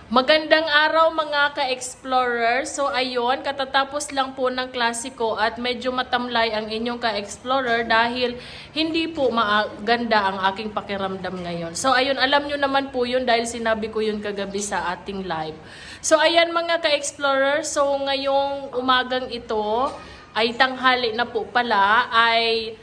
Magandang araw mga ka-explorer. So ayun, katatapos lang po ng klase ko at medyo matamlay ang inyong ka-explorer dahil hindi po maganda ang aking pakiramdam ngayon. So ayun, alam nyo naman po yun dahil sinabi ko yun kagabi sa ating live. So ayan mga ka-explorer, so ngayong umagang ito ay tanghali na po pala ay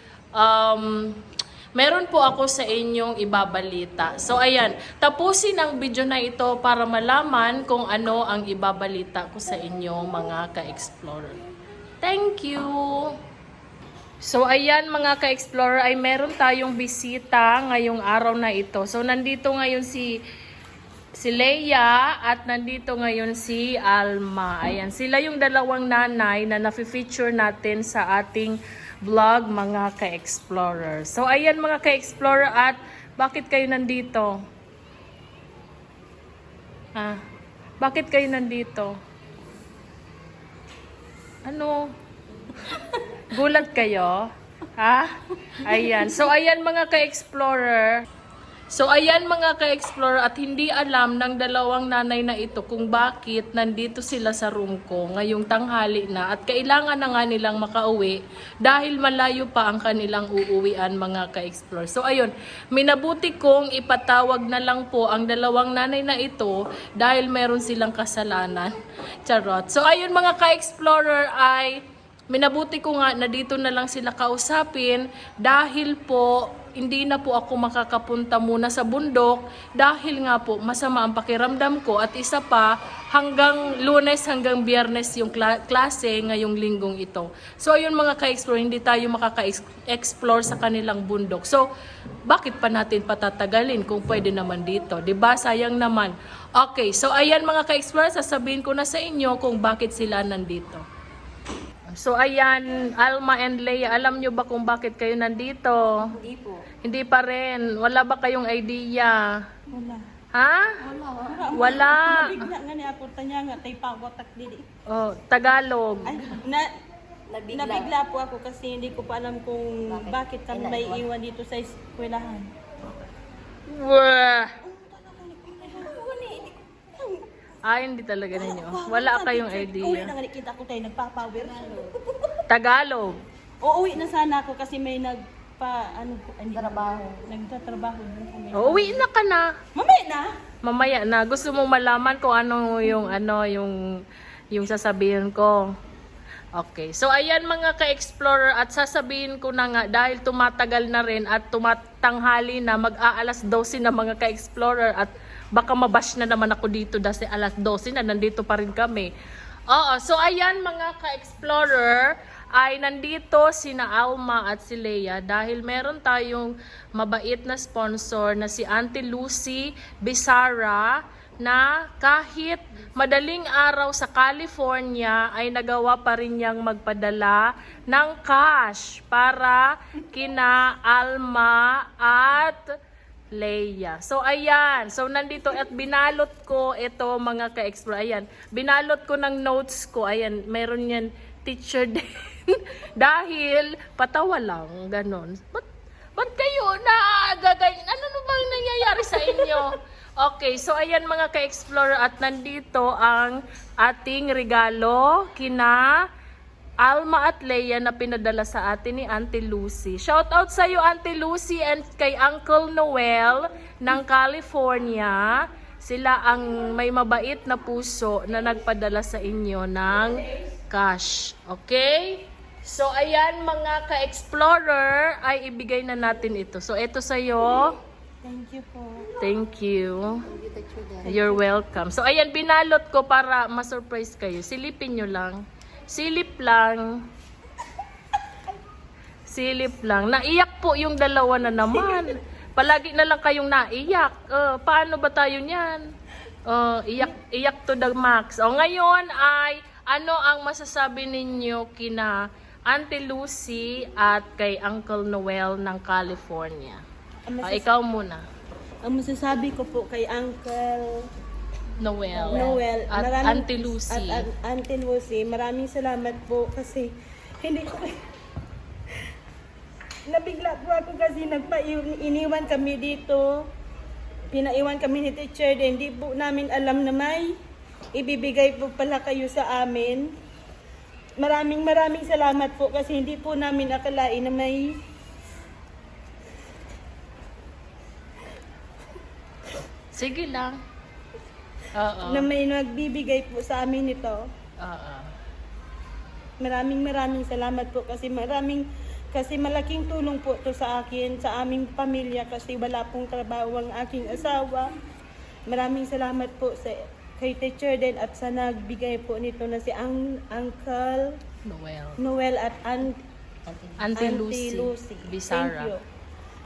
meron po ako sa inyong ibabalita. So ayan, tapusin ang video na ito para malaman kung ano ang ibabalita ko sa inyo mga ka-explorer. Thank you! So ayan mga ka-explorer, ay meron tayong bisita ngayong araw na ito. So nandito ngayon si Leia at nandito ngayon si Alma. Ayan, sila yung dalawang nanay na na-feature natin sa ating vlog mga ka-explorer. So ayan mga ka-explorer, at bakit kayo nandito? Bakit kayo nandito? Ano? Gulat kayo? Ayan. So ayan mga ka-explorer. So ayan mga ka-explorer, at hindi alam ng dalawang nanay na ito kung bakit nandito sila sa room ko ngayong tanghali na at kailangan na nga nilang makauwi dahil malayo pa ang kanilang uuwian mga ka-explorer. So ayun, minabuti kong ipatawag na lang po ang dalawang nanay na ito dahil meron silang kasalanan. Charot. So ayun mga ka-explorer, ay minabuti ko nga na dito na lang sila kausapin dahil po hindi na po ako makakapunta muna sa bundok dahil nga po masama ang pakiramdam ko, at isa pa hanggang Lunes hanggang Biyernes yung klase ngayong linggong ito. So ayun mga ka-explore, hindi tayo makaka-explore sa kanilang bundok. So bakit pa natin patatagalin kung pwede naman dito? 'Di ba? Sayang naman. Okay, so ayan mga ka-explore, sasabihin ko na sa inyo kung bakit sila nandito. So ayan, Alma and Leia, alam nyo ba kung bakit kayo nandito? Hindi po. Hindi pa rin. Wala ba kayong idea? Wala. Ha? Wala. Nabigla nga ni ako tanya nga tay pawatak dili. Oh, Tagalog. Ay, nabigla po ako kasi hindi ko pa alam kung bakit kami may iwan dito sa eskwelahan. Wah. Hindi talaga ninyo. Wala kayong Uwi idea. na nga kita ko tayo nagpapower. Tagalog. Uuwi na sana ako kasi may nagtatrabaho din kami. Uwi na ka na. Mamaya na. Mamaya na. Gusto mo malaman kung ano yung sasabihin ko. Okay. So ayan mga ka-explorer, at sasabihin ko na nga dahil tumatagal na rin at tumatanghali na, mag-aalas 12 na mga ka-explorer, at baka mabash na naman ako dito dahil alas 12 na nandito pa rin kami. Oo. So ayan mga ka-explorer, ay nandito sina Alma at si Leia dahil meron tayong mabait na sponsor na si Auntie Lucy Bisara, na kahit madaling araw sa California ay nagawa pa rin niyang magpadala ng cash para kina Alma at Leia. So ayan, so nandito at binalot ko ito mga ka-explore. Ayan, binalot ko ng notes ko. Ayan, meron yan teacher din. Dahil patawa lang, ganon. Ba't kayo na gaganyan? Ano bang nangyayari sa inyo? Okay, so ayan mga ka-explorer, at nandito ang ating regalo kina Alma at Leia na pinadala sa atin ni Auntie Lucy. Shout out sa iyo Auntie Lucy and kay Uncle Noel ng California. Sila ang may mabait na puso na nagpadala sa inyo ng cash. Okay? So ayan mga ka-explorer, ay ibigay na natin ito. So ito sa iyo. Thank you po. Thank you. You're welcome. So ayan, binalot ko para ma-surprise kayo. Silipin nyo lang. Silip lang. Silip lang. Naiyak po yung dalawa na naman. Palagi na lang kayong naiyak. Paano ba tayo niyan? Iyak to the max. Ngayon ay ano ang masasabi ninyo kina Auntie Lucy at kay Uncle Noel ng California? Ikaw muna. Ang masasabi ko po kay Uncle Noel at Auntie Lucy. At Auntie Lucy, maraming salamat po kasi hindi ko nabigla po ako kasi iniwan kami dito. pinaiwan kami ni teacher din. Hindi po namin alam na may ibibigay po pala kayo sa amin. Maraming salamat po kasi hindi po namin akalain na may Sige lang. Oo. na may nagbibigay po sa amin ito. Oo. Maraming salamat po kasi malaking tulong po to sa akin, sa aming pamilya kasi wala pong trabaho ang aking asawa. Maraming salamat po kay teacher din at sa nagbigay po nito na si Uncle Noel at Auntie Lucy Bisara.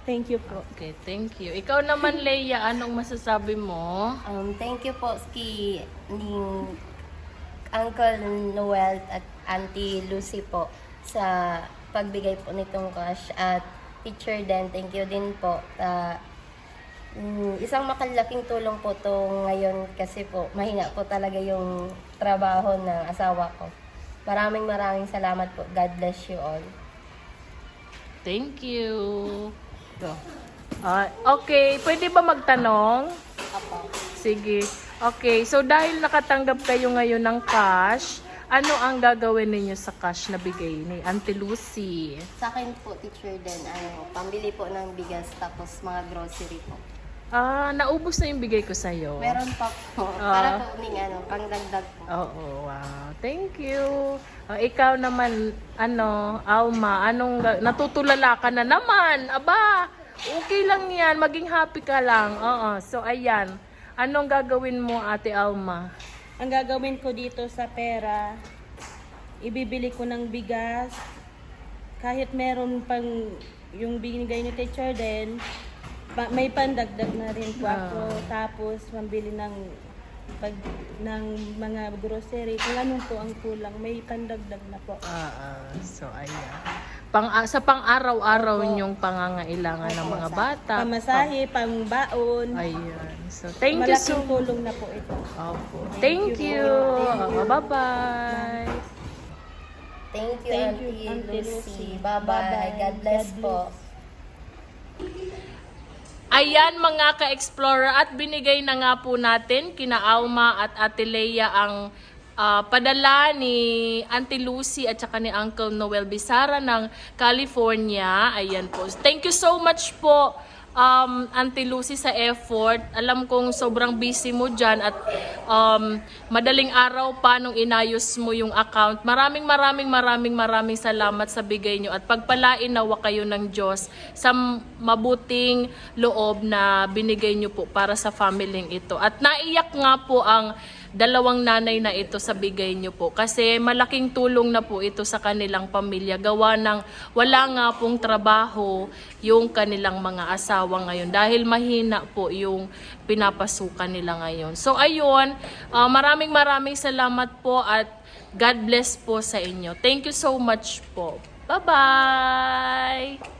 Thank you po. Okay, thank you. Ikaw naman, Leia, anong masasabi mo? Thank you po ni Uncle Noel at Auntie Lucy po sa pagbigay po nitong cash at teacher din. Thank you din po. Isang makalaking tulong po to ngayon kasi po mahina po talaga yung trabaho ng asawa ko. Maraming salamat po. God bless you all. Thank you. Okay, pwede ba magtanong? Apo. Sige. Okay, so dahil nakatanggap kayo ngayon ng cash, ano ang gagawin ninyo sa cash na bigay ni Auntie Lucy? Sa akin po, teacher din, pambili po ng bigas tapos mga grocery po. Naubos na yung bigay ko sa'yo. Meron pa po. Para po pangdagdag po. Oo, wow. Thank you. Ikaw naman, Alma, natutulala ka na naman. Aba, okay lang yan. Maging happy ka lang. Oo, so ayan. Anong gagawin mo, Ate Alma? Ang gagawin ko dito sa pera, ibibili ko ng bigas. Kahit meron pang yung binigay ni teacher din, may pandagdag na rin po ako. Tapos, mambili ng mga grocery. Kung anong po ang kulang, may pandagdag na po. So ayan. Sa pang-araw-araw yung pangangailangan ng mga bata. Pamasahe, pangbaon. Ayan. So, thank you so Malaking tulong na po ito. Opo. Thank you. Bye-bye. Thank you, Thank you, Auntie Auntie Lucy. Lucy. Bye-bye. Bye-bye. God bless God po. Ayan mga ka-explorer, at binigay na nga po natin kina Alma at Ate Leia ang padala ni Auntie Lucy at saka ni Uncle Noel Bisara ng California. Ayan po. Thank you so much po, Auntie Lucy, sa effort. Alam kong sobrang busy mo dyan at madaling araw pa nung inayos mo yung account. Maraming salamat sa bigay nyo at pagpalain nawa kayo ng Diyos sa mabuting loob na binigay nyo po para sa family ito. At naiyak nga po ang dalawang nanay na ito sa bigay nyo po kasi malaking tulong na po ito sa kanilang pamilya, gawa ng wala nga pong trabaho yung kanilang mga asawa ngayon dahil mahina po yung pinapasukan nila ngayon. So ayun, maraming salamat po at God bless po sa inyo. Thank you so much po. Bye-bye!